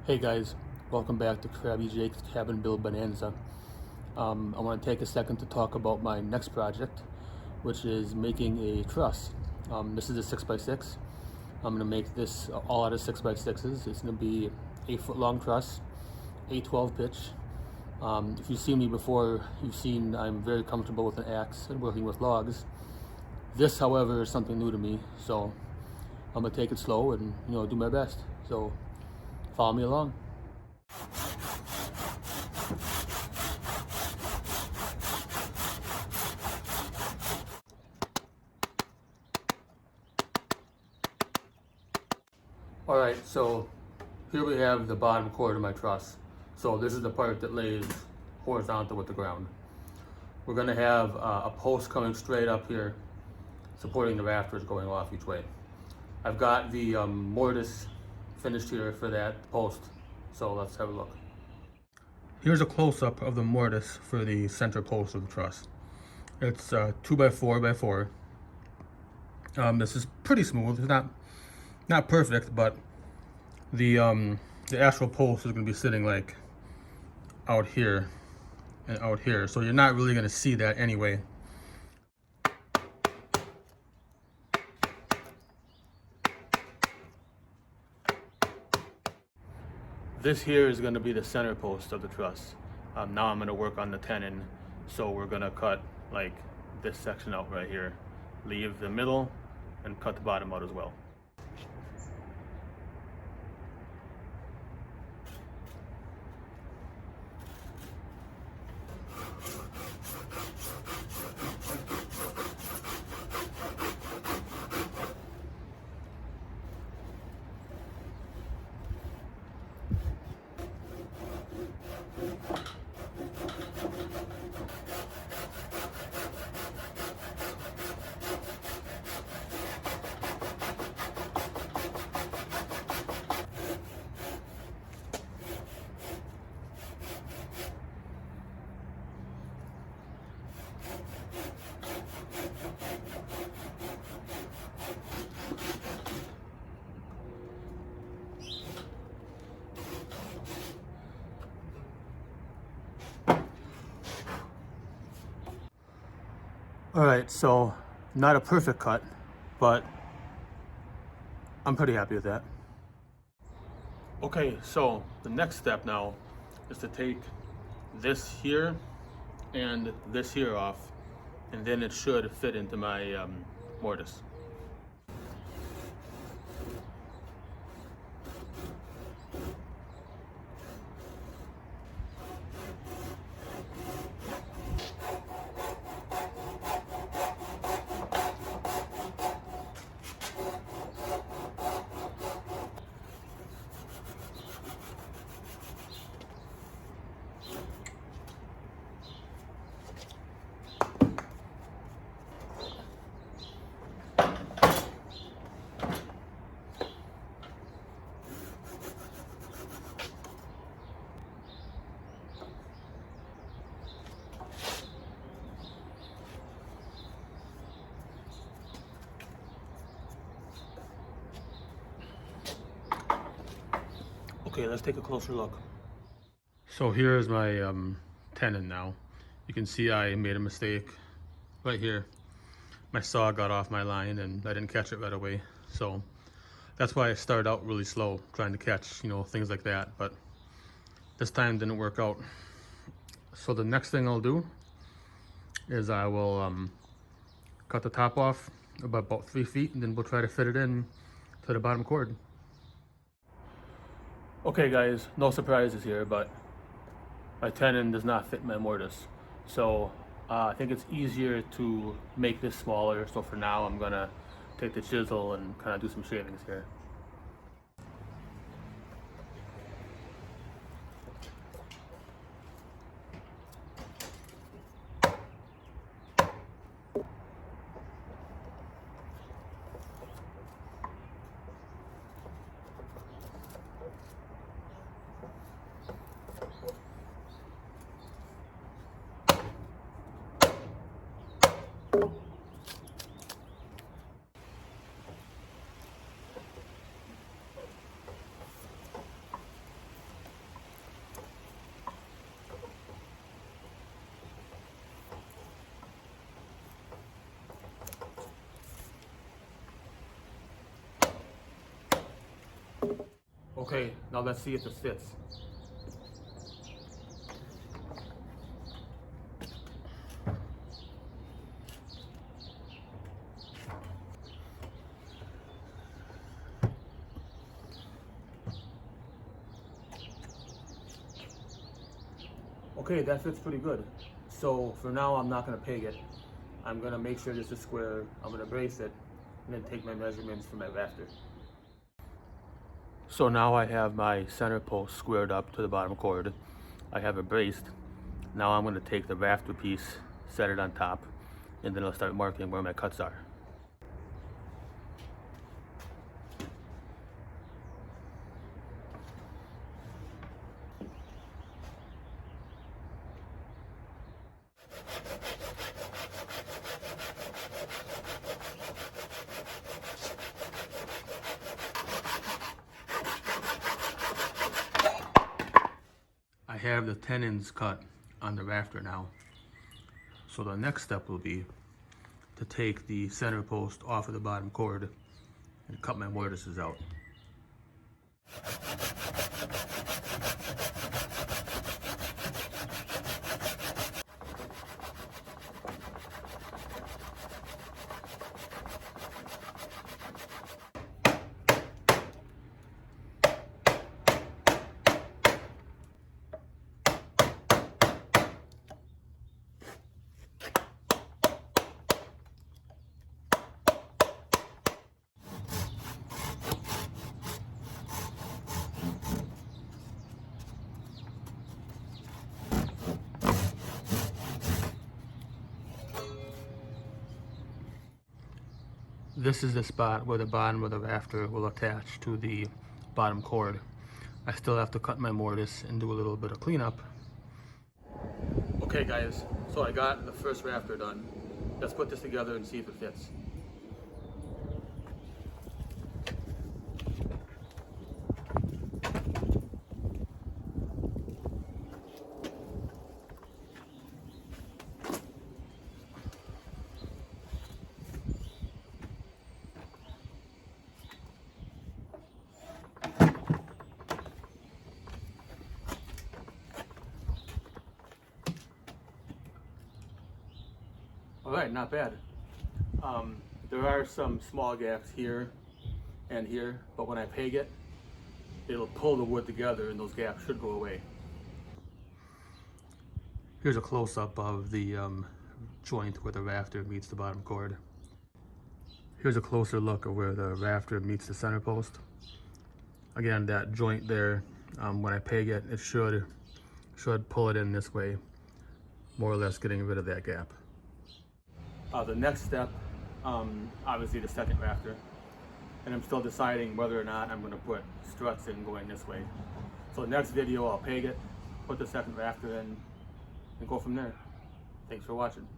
Hey guys, welcome back to Krabby Jake's Cabin Build Bonanza. I want to take a second to talk about my next project, which is making a truss. This is a 6x6. I'm going to make this all out of 6x6s. It's going to be 8-foot long truss, 8/12 pitch. If you've seen me before, you've seen I'm very comfortable with an axe and working with logs. This, however, is something new to me, so I'm going to take it slow and do my best. So follow me along. All right, so here we have the bottom chord of my truss. So this is the part that lays horizontal with the ground. We're gonna have a post coming straight up here, supporting the rafters going off each way. I've got the mortise finished here for that post, so let's have a look. Here's a close-up of the mortise for the center post of the truss. It's 2x4x4. This is pretty smooth. It's not perfect, but the actual post is going to be sitting like out here and out here, so you're not really going to see that anyway. This here is going to be the center post of the truss. Now I'm going to work on the tenon, so we're going to cut like this section out right here, leave the middle, and cut the bottom out as well. All right, so not a perfect cut, but I'm pretty happy with that. Okay, so the next step now is to take this here and this here off, and then it should fit into my mortise. Okay, let's take a closer look. So here is my tenon now. You can see I made a mistake right here. My saw got off my line and I didn't catch it right away. So that's why I started out really slow, trying to catch, things like that. But this time didn't work out. So the next thing I'll do is I will cut the top off about 3 feet, and then we'll try to fit it in to the bottom chord. Okay guys, no surprises here, but my tenon does not fit my mortise. So I think it's easier to make this smaller. So for now, I'm gonna take the chisel and kind of do some shavings here. Okay, now let's see if this fits. Okay, that fits pretty good. So for now, I'm not gonna peg it. I'm gonna make sure this is square. I'm gonna brace it and then take my measurements for my rafter. So now I have my center post squared up to the bottom chord. I have it braced. Now I'm gonna take the rafter piece, set it on top, and then I'll start marking where my cuts are. I have the tenons cut on the rafter now. So the next step will be to take the center post off of the bottom chord and cut my mortises out. This is the spot where the bottom of the rafter will attach to the bottom chord. I still have to cut my mortise and do a little bit of cleanup. Okay guys, so I got the first rafter done. Let's put this together and see if it fits. All right, not bad. There are some small gaps here and here, but when I peg it, it'll pull the wood together and those gaps should go away. Here's a close-up of the joint where the rafter meets the bottom chord. Here's a closer look of where the rafter meets the center post. Again, that joint there, when I peg it, it should pull it in this way, more or less getting rid of that gap. The next step, obviously the second rafter, and I'm still deciding whether or not I'm going to put struts in going this way. So the next video I'll peg it, put the second rafter in, and go from there. Thanks for watching.